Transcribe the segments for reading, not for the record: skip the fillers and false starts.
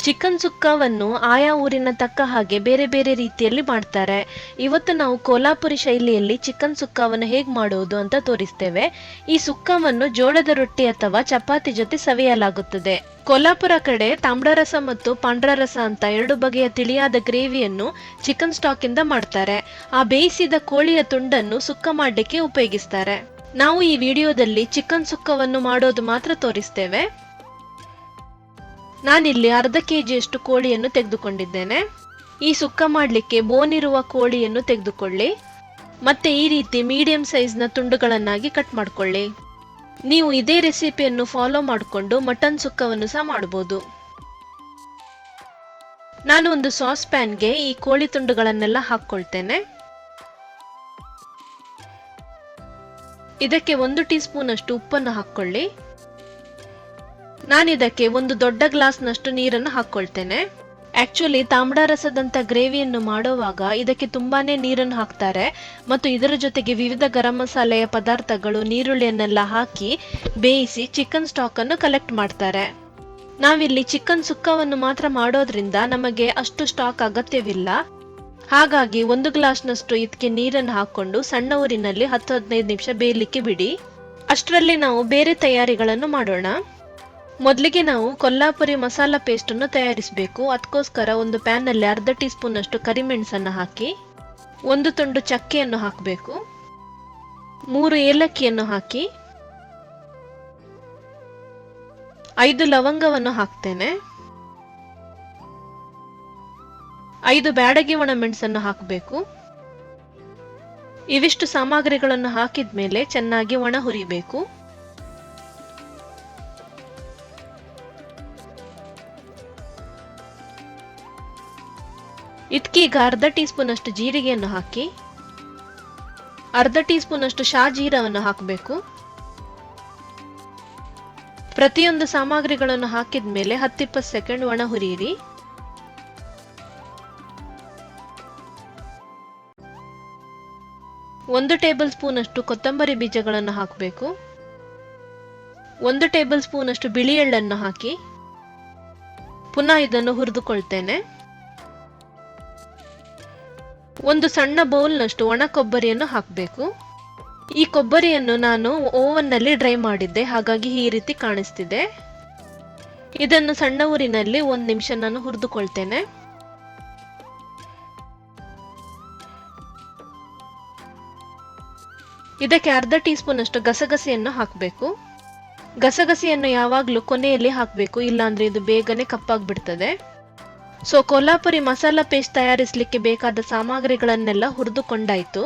Chicken ಸುಕ್ಕವನ್ನು ಆಯಾ ಊರಿನ ತಕ್ಕ ಹಾಗೆ ಬೇರೆ ಬೇರೆ ರೀತಿಯಲ್ಲಿ ಮಾಡ್ತಾರೆ. ಇವತ್ತು ನಾವು ಕೋಲ್ಹಾಪುರಿ ಶೈಲಿಯಲ್ಲಿ ಚಿಕನ್ ಸುಕ್ಕವನ್ನು ಹೇಗೆ ಮಾಡುವುದು ಅಂತ ತೋರಿಸ್ತೇವೆ. ಈ ಸುಕ್ಕವನ್ನು ಜೋಳದ ರೊಟ್ಟಿ ಅಥವಾ ಚಪಾತಿ ಜೊತೆ ಸವಿಯಲಾಗುತ್ತದೆ. ಕೊಲ್ಹಾಪುರ ಕಡೆ ತಾಮ್ರ ರಸ ಮತ್ತು ಪಾಂಡ್ರ ರಸ ಅಂತ ಎರಡು ಬಗೆಯ ತಿಳಿಯಾದ ಗ್ರೇವಿಯನ್ನು ಚಿಕನ್ ಸ್ಟಾಕ್ ಇಂದ ಮಾಡ್ತಾರೆ. ಆ ಬೇಯಿಸಿದ ಕೋಳಿಯ ತುಂಡನ್ನು ಸುಕ್ಕ ಮಾಡಲಿಕ್ಕೆ ಉಪಯೋಗಿಸ್ತಾರೆ. ನಾವು ಈ ವಿಡಿಯೋದಲ್ಲಿ ಚಿಕನ್ ಸುಕ್ಕವನ್ನು ಮಾಡೋದು ಮಾತ್ರ ತೋರಿಸ್ತೇವೆ. ನಾನಿಲ್ಲಿ ಅರ್ಧ ಕೆಜಿಯಷ್ಟು ಕೋಳಿಯನ್ನು ತೆಗೆದುಕೊಂಡಿದ್ದೇನೆ. ಈ ಸುಕ್ಕ ಮಾಡಲಿಕ್ಕೆ ಬೋನ್ ಇರುವ ಕೋಳಿಯನ್ನು ತೆಗೆದುಕೊಳ್ಳಿ. ಮತ್ತೆ ಈ ರೀತಿ ಮೀಡಿಯಂ ಸೈಜ್ನ ತುಂಡುಗಳನ್ನಾಗಿ ಕಟ್ ಮಾಡ್ಕೊಳ್ಳಿ. ನೀವು ಇದೇ ರೆಸಿಪಿಯನ್ನು ಫಾಲೋ ಮಾಡಿಕೊಂಡು ಮಟನ್ ಸುಕ್ಕವನ್ನು ಸಹ ಮಾಡಬಹುದು. ನಾನು ಒಂದು ಸಾಸ್ ಪ್ಯಾನ್ಗೆ ಈ ಕೋಳಿ ತುಂಡುಗಳನ್ನೆಲ್ಲ ಹಾಕ್ಕೊಳ್ತೇನೆ. ಇದಕ್ಕೆ 1 ಟೀ ಸ್ಪೂನ್ ಅಷ್ಟು ಉಪ್ಪನ್ನು ಹಾಕ್ಕೊಳ್ಳಿ. ನಾನಿದಕ್ಕೆ ಒಂದು ದೊಡ್ಡ ಗ್ಲಾಸ್ನಷ್ಟು ನೀರನ್ನು ಹಾಕ್ಕೊಳ್ತೇನೆ. ಆಕ್ಚುಲಿ ತಾಮ್ರ ರಸದಂತ ಗ್ರೇವಿಯನ್ನು ಮಾಡುವಾಗ ಇದಕ್ಕೆ ತುಂಬಾನೇ ನೀರನ್ನು ಹಾಕ್ತಾರೆ ಮತ್ತು ಇದರ ಜೊತೆಗೆ ವಿವಿಧ ಗರಂ ಮಸಾಲೆಯ ಪದಾರ್ಥಗಳು, ನೀರುಳ್ಳಿಯನ್ನೆಲ್ಲ ಹಾಕಿ ಬೇಯಿಸಿ ಚಿಕನ್ ಸ್ಟಾಕ್ ಅನ್ನು ಕಲೆಕ್ಟ್ ಮಾಡ್ತಾರೆ. ನಾವಿಲ್ಲಿ ಚಿಕನ್ ಸುಕ್ಕವನ್ನು ಮಾತ್ರ ಮಾಡೋದ್ರಿಂದ ನಮಗೆ ಅಷ್ಟು ಸ್ಟಾಕ್ ಅಗತ್ಯವಿಲ್ಲ. ಹಾಗಾಗಿ 1 ಗ್ಲಾಸ್ನಷ್ಟು ಇದಕ್ಕೆ ನೀರನ್ನು ಹಾಕೊಂಡು ಸಣ್ಣ ಊರಿನಲ್ಲಿ 10-15 ನಿಮಿಷ ಬೇಯಲಿಕ್ಕೆ ಬಿಡಿ. ಅಷ್ಟರಲ್ಲಿ ನಾವು ಬೇರೆ ತಯಾರಿಗಳನ್ನು ಮಾಡೋಣ. ಮೊದಲಿಗೆ ನಾವು ಕೊಲ್ಹಾಪುರಿ ಮಸಾಲಾ ಪೇಸ್ಟ್ ಅನ್ನು ತಯಾರಿಸಬೇಕು. ಅದಕ್ಕೋಸ್ಕರ ಒಂದು ಪ್ಯಾನ್ ನಲ್ಲಿ ಅರ್ಧ ಟೀ ಸ್ಪೂನ್ ಅಷ್ಟು ಕರಿಮೆಣಸನ್ನು ಹಾಕಿ, 1 ತುಂಡು ಚಕ್ಕೆಯನ್ನು ಹಾಕಬೇಕು, 3 ಏಲಕ್ಕಿಯನ್ನು ಹಾಕಿ, 5 ಲವಂಗವನ್ನು ಹಾಕ್ತೇನೆ, 5 ಬ್ಯಾಡಗಿ ಒಣಮೆಣಸನ್ನು ಹಾಕಬೇಕು. ಇವಿಷ್ಟು ಸಾಮಗ್ರಿಗಳನ್ನು ಹಾಕಿದ್ಮೇಲೆ ಚೆನ್ನಾಗಿ ಒಣ ಹುರಿಬೇಕು. ಇದಕ್ಕೀಗ ಅರ್ಧ ಟೀ ಸ್ಪೂನ್ ಅಷ್ಟು ಜೀರಿಗೆಯನ್ನು ಹಾಕಿ, ಅರ್ಧ ಟೀ ಸ್ಪೂನ್ ಅಷ್ಟು ಶಾಜೀರವನ್ನು ಹಾಕಬೇಕು. ಪ್ರತಿಯೊಂದು ಸಾಮಗ್ರಿಗಳನ್ನು ಹಾಕಿದ ಮೇಲೆ 10-20 ಸೆಕೆಂಡ್ ಒಣ ಹುರಿಯಿರಿ. ಒಂದು ಟೇಬಲ್ ಸ್ಪೂನ್ ಅಷ್ಟು ಕೊತ್ತಂಬರಿ ಬೀಜಗಳನ್ನು ಹಾಕಬೇಕು. 1 ಟೇಬಲ್ ಸ್ಪೂನ್ ಅಷ್ಟು ಬಿಳಿ ಎಳ್ಳನ್ನು ಹಾಕಿ ಪುನಃ ಇದನ್ನು ಹುರಿದುಕೊಳ್ತೇನೆ. ಒಂದು ಸಣ್ಣ ಬೌಲ್ನಷ್ಟು ಒಣ ಕೊಬ್ಬರಿಯನ್ನು ಹಾಕಬೇಕು. ಈ ಕೊಬ್ಬರಿಯನ್ನು ನಾನು ಓವನ್ ನಲ್ಲಿ ಡ್ರೈ ಮಾಡಿದ್ದೆ, ಹಾಗಾಗಿ ಈ ರೀತಿ ಕಾಣಿಸ್ತಿದೆ. ಇದನ್ನು ಸಣ್ಣ ಊರಿನಲ್ಲಿ 1 ನಿಮಿಷ ನಾನು ಹುರಿದುಕೊಳ್ತೇನೆ. ಇದಕ್ಕೆ ಅರ್ಧ ಟೀ ಸ್ಪೂನ್ ಅಷ್ಟು ಗಸಗಸೆಯನ್ನು ಹಾಕಬೇಕು. ಗಸಗಸೆಯನ್ನು ಯಾವಾಗಲೂ ಕೊನೆಯಲ್ಲಿ ಹಾಕಬೇಕು, ಇಲ್ಲಾಂದ್ರೆ ಇದು ಬೇಗನೆ ಕಪ್ಪಾಗ್ಬಿಡ್ತದೆ. ಸೊ ಕೊಲ್ಹಾಪುರಿ ಮಸಾಲಾ ಪೇಸ್ಟ್ ತಯಾರಿಸಲಿಕ್ಕೆ ಬೇಕಾದ ಸಾಮಗ್ರಿಗಳನ್ನೆಲ್ಲ ಹುರಿದುಕೊಂಡಾಯ್ತು.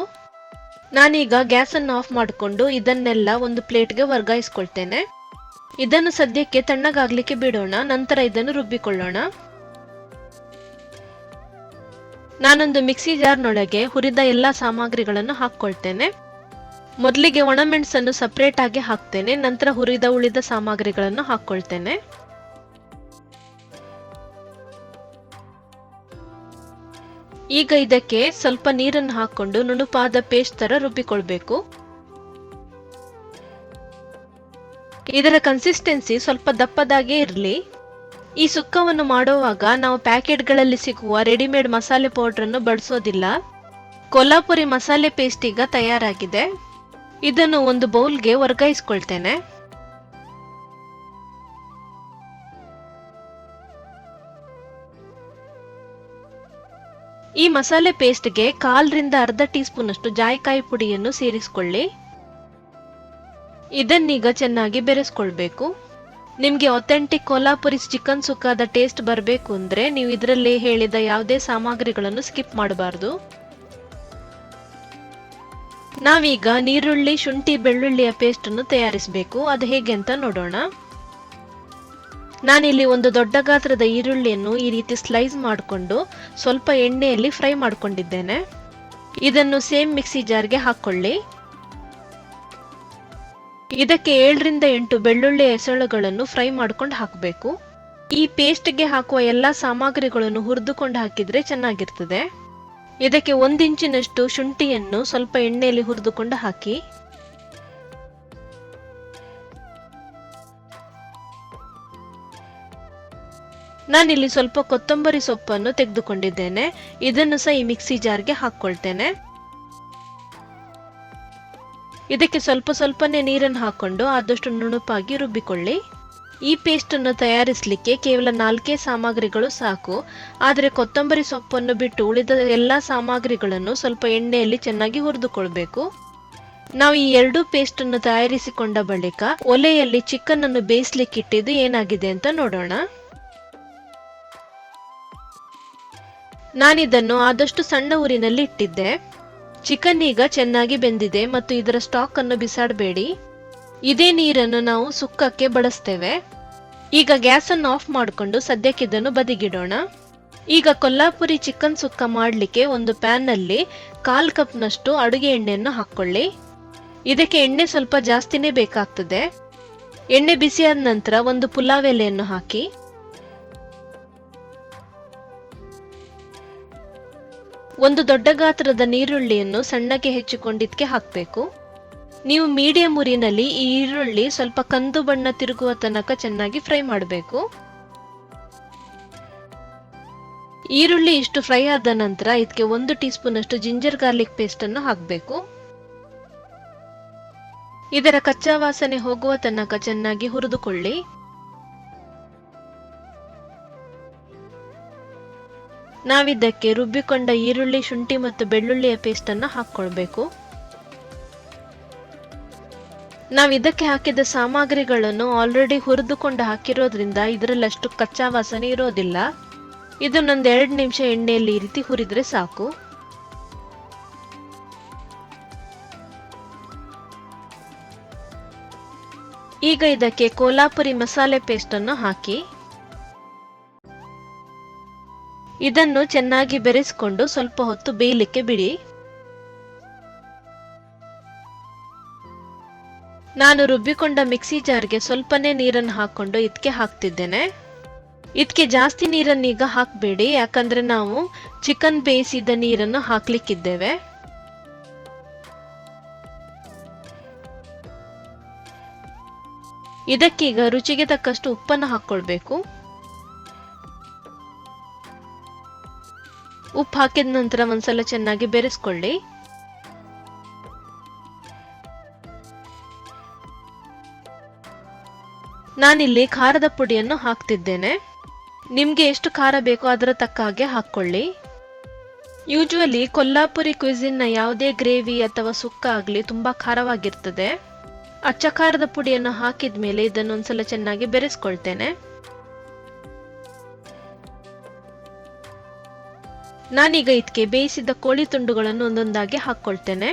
ನಾನೀಗ ಗ್ಯಾಸ್ ಅನ್ನು ಆಫ್ ಮಾಡಿಕೊಂಡು ಇದನ್ನೆಲ್ಲ ಒಂದು ಪ್ಲೇಟ್ಗೆ ವರ್ಗಾಯಿಸ್ಕೊಳ್ತೇನೆ. ಇದನ್ನು ಸದ್ಯಕ್ಕೆ ತಣ್ಣಗಾಗ್ಲಿಕ್ಕೆ ಬಿಡೋಣ, ನಂತರ ಇದನ್ನು ರುಬ್ಬಿಕೊಳ್ಳೋಣ. ನಾನೊಂದು ಮಿಕ್ಸಿ ಜಾರ್ನೊಳಗೆ ಹುರಿದ ಎಲ್ಲ ಸಾಮಗ್ರಿಗಳನ್ನು ಹಾಕ್ಕೊಳ್ತೇನೆ. ಮೊದಲಿಗೆ ಒಣಮೆಣಸನ್ನು ಸಪರೇಟ್ ಆಗಿ ಹಾಕ್ತೇನೆ, ನಂತರ ಹುರಿದ ಉಳಿದ ಸಾಮಗ್ರಿಗಳನ್ನು ಹಾಕ್ಕೊಳ್ತೇನೆ. ಈಗ ಇದಕ್ಕೆ ಸ್ವಲ್ಪ ನೀರನ್ನು ಹಾಕೊಂಡು ನುಣುಪಾದ ಪೇಸ್ಟ್ ತರ ರುಬ್ಬಿಕೊಳ್ಬೇಕು. ಇದರ ಕನ್ಸಿಸ್ಟೆನ್ಸಿ ಸ್ವಲ್ಪ ದಪ್ಪದಾಗೇ ಇರಲಿ. ಈ ಸುಕ್ಕವನ್ನು ಮಾಡುವಾಗ ನಾವು ಪ್ಯಾಕೆಟ್ಗಳಲ್ಲಿ ಸಿಗುವ ರೆಡಿಮೇಡ್ ಮಸಾಲೆ ಪೌಡರ್ ಅನ್ನು ಬಳಸೋದಿಲ್ಲ. ಕೊಲ್ಹಾಪುರಿ ಮಸಾಲೆ ಪೇಸ್ಟ್ ಈಗ ತಯಾರಾಗಿದೆ. ಇದನ್ನು ಒಂದು ಬೌಲ್ಗೆ ವರ್ಗಾಯಿಸ್ಕೊಳ್ತೇನೆ. ಈ ಮಸಾಲೆ ಪೇಸ್ಟ್ಗೆ 1/4 ಅರ್ಧ ಟೀ ಸ್ಪೂನ್ ಅಷ್ಟು ಜಾಯಿಕಾಯಿ ಪುಡಿಯನ್ನು ಸೇರಿಸಿಕೊಳ್ಳಿ. ಇದನ್ನೀಗ ಚೆನ್ನಾಗಿ ಬೆರೆಸ್ಕೊಳ್ಬೇಕು. ನಿಮಗೆ ಅಥೆಂಟಿಕ್ ಕೊಲ್ಹಾಪುರಿ ಚಿಕನ್ ಸುಕ್ಕಾದ ಟೇಸ್ಟ್ ಬರಬೇಕು ಅಂದ್ರೆ ನೀವು ಇದರಲ್ಲಿ ಹೇಳಿದ ಯಾವುದೇ ಸಾಮಗ್ರಿಗಳನ್ನು ಸ್ಕಿಪ್ ಮಾಡಬಾರದು. ನಾವೀಗ ನೀರುಳ್ಳಿ, ಶುಂಠಿ, ಬೆಳ್ಳುಳ್ಳಿಯ ಪೇಸ್ಟ್ ಅನ್ನು ತಯಾರಿಸಬೇಕು. ಅದು ಹೇಗೆ ಅಂತ ನೋಡೋಣ. ನಾನಿಲ್ಲಿ ಒಂದು ದೊಡ್ಡ ಗಾತ್ರದ ಈರುಳ್ಳಿಯನ್ನು ಈ ರೀತಿ ಸ್ಲೈಸ್ ಮಾಡಿಕೊಂಡು ಸ್ವಲ್ಪ ಎಣ್ಣೆಯಲ್ಲಿ ಫ್ರೈ ಮಾಡಿಕೊಂಡಿದ್ದೇನೆ. ಇದನ್ನು ಸೇಮ್ ಮಿಕ್ಸಿ ಜಾರ್ಗೆ ಹಾಕೊಳ್ಳಿ. ಇದಕ್ಕೆ 7-8 ಬೆಳ್ಳುಳ್ಳಿ ಎಸಳುಗಳನ್ನು ಫ್ರೈ ಮಾಡ್ಕೊಂಡು ಹಾಕಬೇಕು. ಈ ಪೇಸ್ಟ್ಗೆ ಹಾಕುವ ಎಲ್ಲಾ ಸಾಮಗ್ರಿಗಳನ್ನು ಹುರಿದುಕೊಂಡು ಹಾಕಿದ್ರೆ ಚೆನ್ನಾಗಿರ್ತದೆ. ಇದಕ್ಕೆ 1 ಇಂಚಿನಷ್ಟು ಶುಂಠಿಯನ್ನು ಸ್ವಲ್ಪ ಎಣ್ಣೆಯಲ್ಲಿ ಹುರಿದುಕೊಂಡು ಹಾಕಿ. ನಾನಿಲ್ಲಿ ಸ್ವಲ್ಪ ಕೊತ್ತಂಬರಿ ಸೊಪ್ಪನ್ನು ತೆಗೆದುಕೊಂಡಿದ್ದೇನೆ. ಇದನ್ನು ಸಹ ಈ ಮಿಕ್ಸಿ ಜಾರ್ಗೆ ಹಾಕ್ಕೊಳ್ತೇನೆ. ಇದಕ್ಕೆ ಸ್ವಲ್ಪ ಸ್ವಲ್ಪನೇ ನೀರನ್ನು ಹಾಕೊಂಡು ಆದಷ್ಟು ನುಣುಪಾಗಿ ರುಬ್ಬಿಕೊಳ್ಳಿ. ಈ ಪೇಸ್ಟ್ ಅನ್ನು ತಯಾರಿಸಲಿಕ್ಕೆ ಕೇವಲ 4 ಸಾಮಗ್ರಿಗಳು ಸಾಕು. ಆದರೆ ಕೊತ್ತಂಬರಿ ಸೊಪ್ಪನ್ನು ಬಿಟ್ಟು ಉಳಿದ ಎಲ್ಲಾ ಸಾಮಗ್ರಿಗಳನ್ನು ಸ್ವಲ್ಪ ಎಣ್ಣೆಯಲ್ಲಿ ಚೆನ್ನಾಗಿ ಹುರಿದುಕೊಳ್ಬೇಕು. ನಾವು ಈ ಎರಡೂ ಪೇಸ್ಟ್ ಅನ್ನು ತಯಾರಿಸಿಕೊಂಡ ಬಳಿಕ ಒಲೆಯಲ್ಲಿ ಚಿಕನ್ ಅನ್ನು ಬೇಯಿಸ್ಲಿಕ್ಕೆ ಇಟ್ಟಿದ್ದು ಏನಾಗಿದೆ ಅಂತ ನೋಡೋಣ. ನಾನಿದನ್ನು ಆದಷ್ಟು ಸಣ್ಣ ಊರಿನಲ್ಲಿ ಇಟ್ಟಿದ್ದೆ. ಚಿಕನ್ ಈಗ ಚೆನ್ನಾಗಿ ಬೆಂದಿದೆ ಮತ್ತು ಇದರ ಸ್ಟಾಕ್ ಅನ್ನು ಬಿಸಾಡಬೇಡಿ. ಇದೇ ನೀರನ್ನು ನಾವು ಸುಕ್ಕಕ್ಕೆ ಬಳಸ್ತೇವೆ. ಈಗ ಗ್ಯಾಸ್ ಅನ್ನು ಆಫ್ ಮಾಡಿಕೊಂಡು ಸದ್ಯಕ್ಕೆ ಇದನ್ನು ಬದಿಗಿಡೋಣ. ಈಗ ಕೊಲ್ಹಾಪುರಿ ಚಿಕನ್ ಸುಕ್ಕ ಮಾಡಲಿಕ್ಕೆ ಒಂದು ಪ್ಯಾನ್ ನಲ್ಲಿ 1/4 ಕಪ್ನಷ್ಟು ಅಡುಗೆ ಎಣ್ಣೆಯನ್ನು ಹಾಕೊಳ್ಳಿ. ಇದಕ್ಕೆ ಎಣ್ಣೆ ಸ್ವಲ್ಪ ಜಾಸ್ತಿನೇ ಬೇಕಾಗ್ತದೆ. ಎಣ್ಣೆ ಬಿಸಿಯಾದ ನಂತರ ಒಂದು ಪುಲಾವ್ ಎಲೆಯನ್ನು ಹಾಕಿ. ಒಂದು ದೊಡ್ಡ ಗಾತ್ರದ ನೀರುಳ್ಳಿಯನ್ನು ಸಣ್ಣಗೆ ಹೆಚ್ಚಿಕೊಂಡಿದ್ದಕ್ಕೆ ಹಾಕಬೇಕು. ನೀವು ಮೀಡಿಯಂ ಉರಿನಲ್ಲಿ ಈ ಈರುಳ್ಳಿ ಸ್ವಲ್ಪ ಕಂದು ಬಣ್ಣ ತಿರುಗುವ ತನಕ ಚೆನ್ನಾಗಿ ಫ್ರೈ ಮಾಡಬೇಕು. ಈರುಳ್ಳಿ ಇಷ್ಟು ಫ್ರೈ ಆದ ನಂತರ ಇದಕ್ಕೆ 1 ಟೀ ಸ್ಪೂನ್ ಅಷ್ಟು ಜಿಂಜರ್ ಗಾರ್ಲಿಕ್ ಪೇಸ್ಟ್ ಅನ್ನು ಹಾಕಬೇಕು. ಇದರ ಕಚ್ಚಾ ವಾಸನೆ ಹೋಗುವ ತನಕ ಚೆನ್ನಾಗಿ ಹುರಿದುಕೊಳ್ಳಿ. ನಾವಿದಕ್ಕೆ ರುಬ್ಬಿಕೊಂಡ ಈರುಳ್ಳಿ, ಶುಂಠಿ ಮತ್ತು ಬೆಳ್ಳುಳ್ಳಿಯ ಪೇಸ್ಟ್ ಅನ್ನು ಹಾಕ್ಕೊಳ್ಬೇಕು. ನಾವಿದಕ್ಕೆ ಹಾಕಿದ ಸಾಮಗ್ರಿಗಳನ್ನು ಆಲ್ರೆಡಿ ಹುರಿದುಕೊಂಡು ಹಾಕಿರೋದ್ರಿಂದ ಇದರಲ್ಲಷ್ಟು ಕಚ್ಚಾ ವಾಸನೆ ಇರೋದಿಲ್ಲ. ಇದನ್ನೊಂದು 2 ನಿಮಿಷ ಎಣ್ಣೆಯಲ್ಲಿ ಈ ರೀತಿ ಹುರಿದ್ರೆ ಸಾಕು. ಈಗ ಇದಕ್ಕೆ ಕೊಲ್ಹಾಪುರಿ ಮಸಾಲೆ ಪೇಸ್ಟ್ ಅನ್ನು ಹಾಕಿ ಇದನ್ನು ಚೆನ್ನಾಗಿ ಬೆರೆಸಿಕೊಂಡು ಸ್ವಲ್ಪ ಹೊತ್ತು ಬೇಯಲಿಕ್ಕೆ ಬಿಡಿ. ನಾನು ರುಬ್ಬಿಕೊಂಡ ಮಿಕ್ಸಿ ಜಾರ್ಗೆ ಸ್ವಲ್ಪನೇ ನೀರನ್ನು ಹಾಕೊಂಡು ಇದಕ್ಕೆ ಹಾಕ್ತಿದ್ದೇನೆ. ಇದಕ್ಕೆ ಜಾಸ್ತಿ ನೀರನ್ನು ಈಗ ಹಾಕಬೇಡಿ, ಯಾಕಂದ್ರೆ ನಾವು ಚಿಕನ್ ಬೇಯಿಸಿದ ನೀರನ್ನು ಹಾಕ್ಲಿಕ್ಕಿದ್ದೇವೆ. ಇದಕ್ಕೀಗ ರುಚಿಗೆ ತಕ್ಕಷ್ಟು ಉಪ್ಪನ್ನು ಹಾಕ್ಕೊಳ್ಬೇಕು. ಉಪ್ಪು ಹಾಕಿದ ನಂತರ ಒಂದ್ಸಲ ಚೆನ್ನಾಗಿ ಬೆರೆಸ್ಕೊಳ್ಳಿ. ನಾನಿಲ್ಲಿ ಖಾರದ ಪುಡಿಯನ್ನು ಹಾಕ್ತಿದ್ದೇನೆ. ನಿಮ್ಗೆ ಎಷ್ಟು ಖಾರ ಬೇಕೋ ಅದರ ತಕ್ಕ ಹಾಗೆ ಹಾಕ್ಕೊಳ್ಳಿ. ಯೂಶುವಲಿ ಕೊಲ್ಹಾಪುರಿ ಕ್ವಿಸಿನ್ ನ ಯಾವುದೇ ಗ್ರೇವಿ ಅಥವಾ ಸುಕ್ಕ ಆಗಲಿ ತುಂಬಾ ಖಾರವಾಗಿರ್ತದೆ. ಅಚ್ಚ ಖಾರದ ಪುಡಿಯನ್ನು ಹಾಕಿದ ಮೇಲೆ ಇದನ್ನೊಂದ್ಸಲ ಚೆನ್ನಾಗಿ ಬೆರೆಸ್ಕೊಳ್ತೇನೆ. ನಾನೀಗ ಇದಕ್ಕೆ ಬೇಯಿಸಿದ ಕೋಳಿ ತುಂಡುಗಳನ್ನು ಒಂದೊಂದಾಗಿ ಹಾಕ್ಕೊಳ್ತೇನೆ.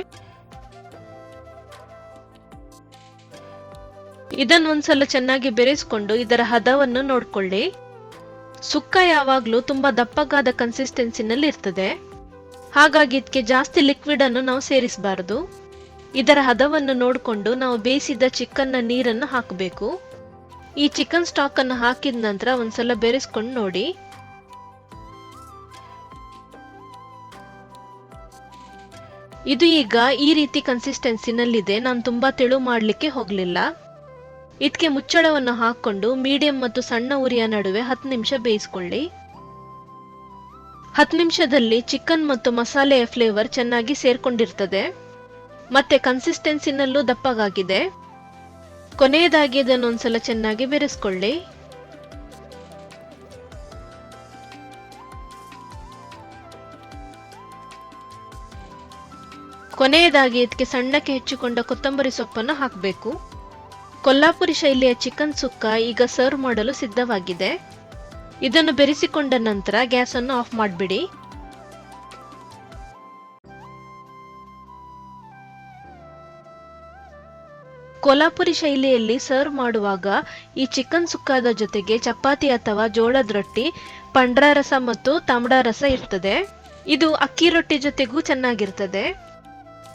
ಇದನ್ನೊಂದ್ಸಲ ಚೆನ್ನಾಗಿ ಬೆರೆಸ್ಕೊಂಡು ಇದರ ಹದವನ್ನು ನೋಡ್ಕೊಳ್ಳಿ. ಸುಕ್ಕ ಯಾವಾಗ್ಲೂ ತುಂಬಾ ದಪ್ಪಗಾದ ಕನ್ಸಿಸ್ಟೆನ್ಸಿನಲ್ಲಿ ಇರ್ತದೆ. ಹಾಗಾಗಿ ಇದಕ್ಕೆ ಜಾಸ್ತಿ ಲಿಕ್ವಿಡ್ ಅನ್ನು ನಾವು ಸೇರಿಸಬಾರದು. ಇದರ ಹದವನ್ನು ನೋಡಿಕೊಂಡು ನಾವು ಬೇಯಿಸಿದ ಚಿಕನ್ನ ನೀರನ್ನು ಹಾಕಬೇಕು. ಈ ಚಿಕನ್ ಸ್ಟಾಕ್ ಅನ್ನು ಹಾಕಿದ ನಂತರ ಒಂದ್ಸಲ ಬೆರೆಸ್ಕೊಂಡು ನೋಡಿ. ಇದು ಈಗ ಈ ರೀತಿ ಕನ್ಸಿಸ್ಟೆನ್ಸಿನಲ್ಲಿದೆ. ನಾನು ತುಂಬಾ ತೆಳು ಮಾಡಲಿಕ್ಕೆ ಹೋಗಲಿಲ್ಲ. ಇದಕ್ಕೆ ಮುಚ್ಚಳವನ್ನು ಹಾಕೊಂಡು ಮೀಡಿಯಂ ಮತ್ತು ಸಣ್ಣ ಉರಿಯ ನಡುವೆ 10 ನಿಮಿಷ ಬೇಯಿಸಿಕೊಳ್ಳಿ. 10 ನಿಮಿಷದಲ್ಲಿ ಚಿಕನ್ ಮತ್ತು ಮಸಾಲೆಯ ಫ್ಲೇವರ್ ಚೆನ್ನಾಗಿ ಸೇರ್ಕೊಂಡಿರ್ತದೆ. ಮತ್ತೆ ಕನ್ಸಿಸ್ಟೆನ್ಸಿನಲ್ಲೂ ದಪ್ಪಗಾಗಿದೆ. ಕೊನೆಯದಾಗಿ ಇದನ್ನು ಒಂದ್ಸಲ ಚೆನ್ನಾಗಿ ಬೆರೆಸ್ಕೊಳ್ಳಿ. ಕೊನೆಯದಾಗಿ ಇದಕ್ಕೆ ಸಣ್ಣಕ್ಕೆ ಹೆಚ್ಚಿಕೊಂಡ ಕೊತ್ತಂಬರಿ ಸೊಪ್ಪನ್ನು ಹಾಕಬೇಕು. ಕೊಲ್ಹಾಪುರಿ ಶೈಲಿಯ ಚಿಕನ್ ಸುಕ್ಕ ಈಗ ಸರ್ವ್ ಮಾಡಲು ಸಿದ್ಧವಾಗಿದೆ. ಇದನ್ನು ಬೆರೆಸಿಕೊಂಡ ನಂತರ ಗ್ಯಾಸ್ ಅನ್ನು ಆಫ್ ಮಾಡಿಬಿಡಿ. ಕೊಲ್ಹಾಪುರಿ ಶೈಲಿಯಲ್ಲಿ ಸರ್ವ್ ಮಾಡುವಾಗ ಈ ಚಿಕನ್ ಸುಕ್ಕಾದ ಜೊತೆಗೆ ಚಪಾತಿ ಅಥವಾ ಜೋಳದ ರೊಟ್ಟಿ, ಪಂಡ್ರ ರಸ ಮತ್ತು ತಾಮ್ಡ ರಸ ಇರ್ತದೆ. ಇದು ಅಕ್ಕಿ ರೊಟ್ಟಿ ಜೊತೆಗೂ ಚೆನ್ನಾಗಿರ್ತದೆ.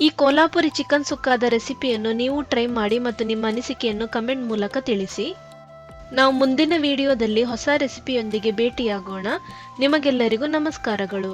ಈ ಕೊಲ್ಹಾಪುರಿ ಚಿಕನ್ ಸುಕ್ಕಾದ ರೆಸಿಪಿಯನ್ನು ನೀವು ಟ್ರೈ ಮಾಡಿ ಮತ್ತು ನಿಮ್ಮ ಅನಿಸಿಕೆಯನ್ನು ಕಮೆಂಟ್ ಮೂಲಕ ತಿಳಿಸಿ. ನಾವು ಮುಂದಿನ ವಿಡಿಯೋದಲ್ಲಿ ಹೊಸ ರೆಸಿಪಿಯೊಂದಿಗೆ ಭೇಟಿಯಾಗೋಣ. ನಿಮಗೆಲ್ಲರಿಗೂ ನಮಸ್ಕಾರಗಳು.